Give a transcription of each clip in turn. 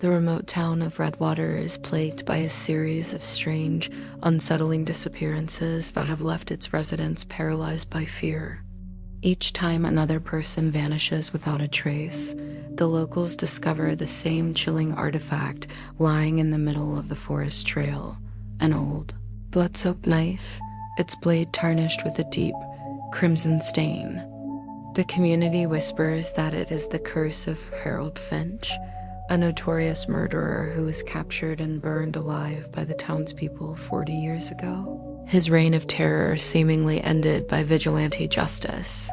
The remote town of Redwater is plagued by a series of strange, unsettling disappearances that have left its residents paralyzed by fear. Each time another person vanishes without a trace, the locals discover the same chilling artifact lying in the middle of the forest trail, an old, blood-soaked knife, its blade tarnished with a deep, crimson stain. The community whispers that it is the curse of Harold Finch, a notorious murderer who was captured and burned alive by the townspeople 40 years ago. His reign of terror seemingly ended by vigilante justice.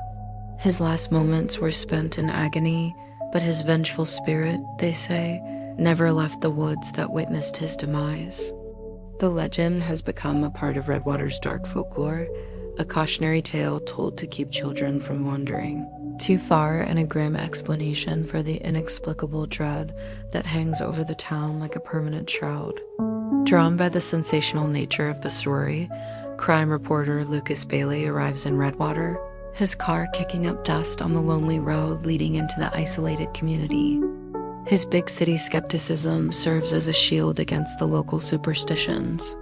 His last moments were spent in agony, but his vengeful spirit, they say, never left the woods that witnessed his demise. The legend has become a part of Redwater's dark folklore, a cautionary tale told to keep children from wandering too far, and a grim explanation for the inexplicable dread that hangs over the town like a permanent shroud. Drawn by the sensational nature of the story, crime reporter Lucas Bailey arrives in Redwater, his car kicking up dust on the lonely road leading into the isolated community. His big city skepticism serves as a shield against the local superstitions.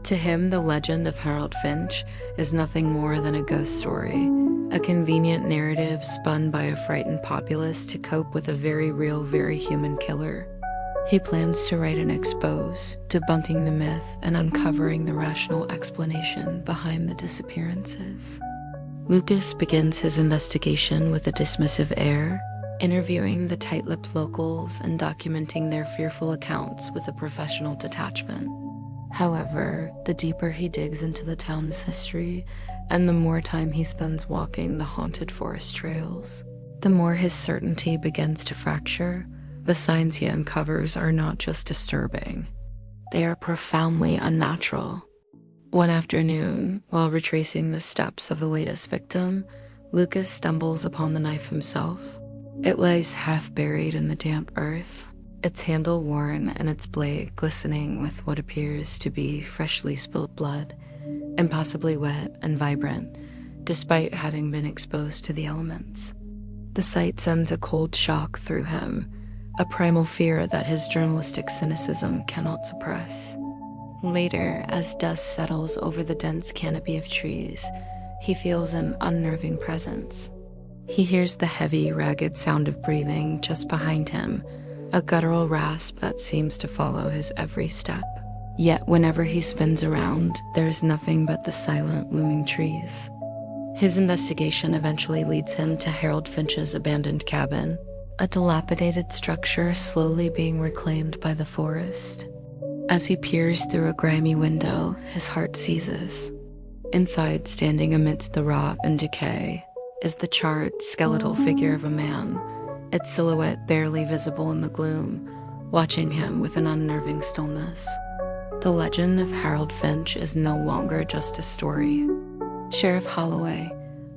To him, the legend of Harold Finch is nothing more than a ghost story, a convenient narrative spun by a frightened populace to cope with a very real, very human killer. He plans to write an expose, debunking the myth and uncovering the rational explanation behind the disappearances. Lucas begins his investigation with a dismissive air, interviewing the tight-lipped locals and documenting their fearful accounts with a professional detachment. However, the deeper he digs into the town's history, and the more time he spends walking the haunted forest trails, the more his certainty begins to fracture. The signs he uncovers are not just disturbing, they are profoundly unnatural. One afternoon, while retracing the steps of the latest victim, Lucas stumbles upon the knife himself. It lies half buried in the damp earth, its handle worn and its blade glistening with what appears to be freshly spilled blood, impossibly wet and vibrant, despite having been exposed to the elements. The sight sends a cold shock through him, a primal fear that his journalistic cynicism cannot suppress. Later, as dust settles over the dense canopy of trees, he feels an unnerving presence. He hears the heavy, ragged sound of breathing just behind him, a guttural rasp that seems to follow his every step. Yet whenever he spins around, there is nothing but the silent, looming trees. His investigation eventually leads him to Harold Finch's abandoned cabin, a dilapidated structure slowly being reclaimed by the forest. As he peers through a grimy window, his heart seizes. Inside, standing amidst the rot and decay, is the charred, skeletal figure of a man, its silhouette barely visible in the gloom, watching him with an unnerving stillness. The legend of Harold Finch is no longer just a story. Sheriff Holloway,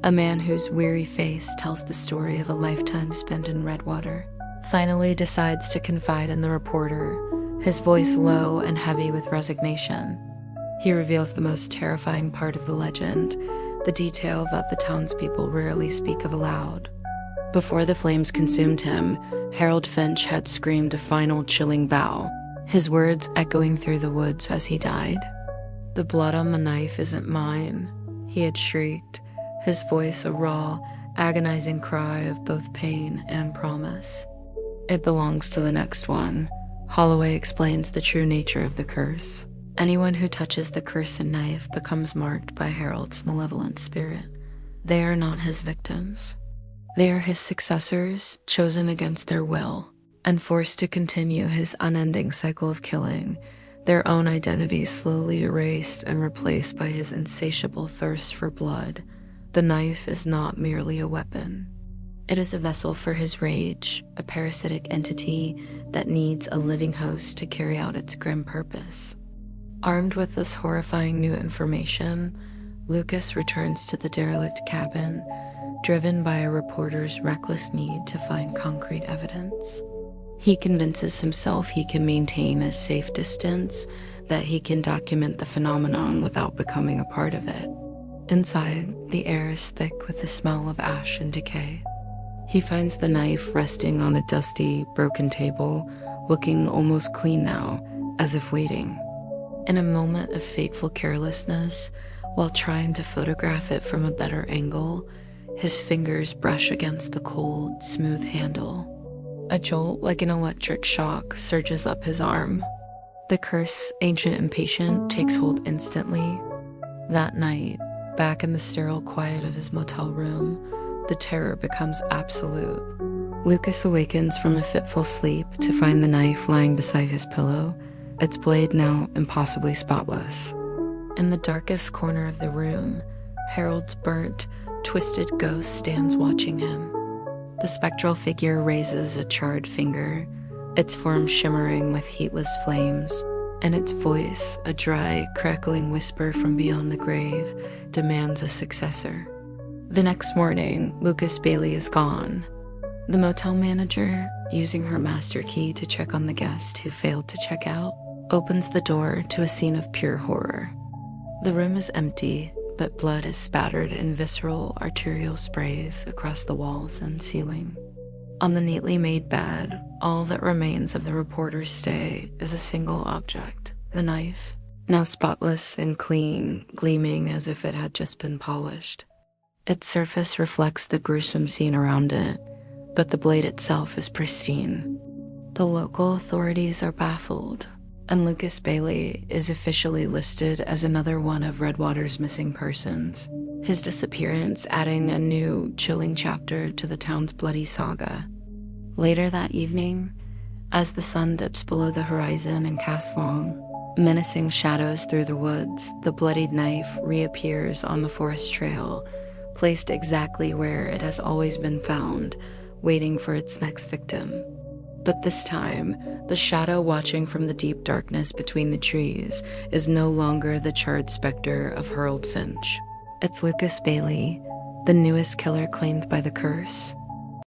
a man whose weary face tells the story of a lifetime spent in Redwater, finally decides to confide in the reporter, his voice low and heavy with resignation. He reveals the most terrifying part of the legend, the detail that the townspeople rarely speak of aloud. Before the flames consumed him, Harold Finch had screamed a final chilling vow, his words echoing through the woods as he died. "The blood on the knife isn't mine," he had shrieked, his voice a raw, agonizing cry of both pain and promise. "It belongs to the next one." Holloway explains the true nature of the curse. Anyone who touches the cursed knife becomes marked by Harold's malevolent spirit. They are not his victims. They are his successors, chosen against their will, and forced to continue his unending cycle of killing, their own identities slowly erased and replaced by his insatiable thirst for blood. The knife is not merely a weapon. It is a vessel for his rage, a parasitic entity that needs a living host to carry out its grim purpose. Armed with this horrifying new information, Lucas returns to the derelict cabin, driven by a reporter's reckless need to find concrete evidence. He convinces himself he can maintain a safe distance, that he can document the phenomenon without becoming a part of it. Inside, the air is thick with the smell of ash and decay. He finds the knife resting on a dusty, broken table, looking almost clean now, as if waiting. In a moment of fateful carelessness, while trying to photograph it from a better angle, his fingers brush against the cold, smooth handle. A jolt like an electric shock surges up his arm. The curse, ancient and patient, takes hold instantly. That night, back in the sterile quiet of his motel room, the terror becomes absolute. Lucas awakens from a fitful sleep to find the knife lying beside his pillow, its blade now impossibly spotless. In the darkest corner of the room, Harold's burnt, twisted ghost stands watching him. The spectral figure raises a charred finger, its form shimmering with heatless flames, and its voice, a dry, crackling whisper from beyond the grave, demands a successor. The next morning, Lucas Bailey is gone. The motel manager, using her master key to check on the guest who failed to check out, opens the door to a scene of pure horror. The room is empty, but blood is spattered in visceral arterial sprays across the walls and ceiling. On the neatly made bed, all that remains of the reporter's stay is a single object, the knife, now spotless and clean, gleaming as if it had just been polished. Its surface reflects the gruesome scene around it, but the blade itself is pristine. The local authorities are baffled, and Lucas Bailey is officially listed as another one of Redwater's missing persons, his disappearance adding a new, chilling chapter to the town's bloody saga. Later that evening, as the sun dips below the horizon and casts long, menacing shadows through the woods, the bloodied knife reappears on the forest trail, placed exactly where it has always been found, waiting for its next victim. But this time, the shadow watching from the deep darkness between the trees is no longer the charred specter of Harold Finch. It's Lucas Bailey, the newest killer claimed by the curse,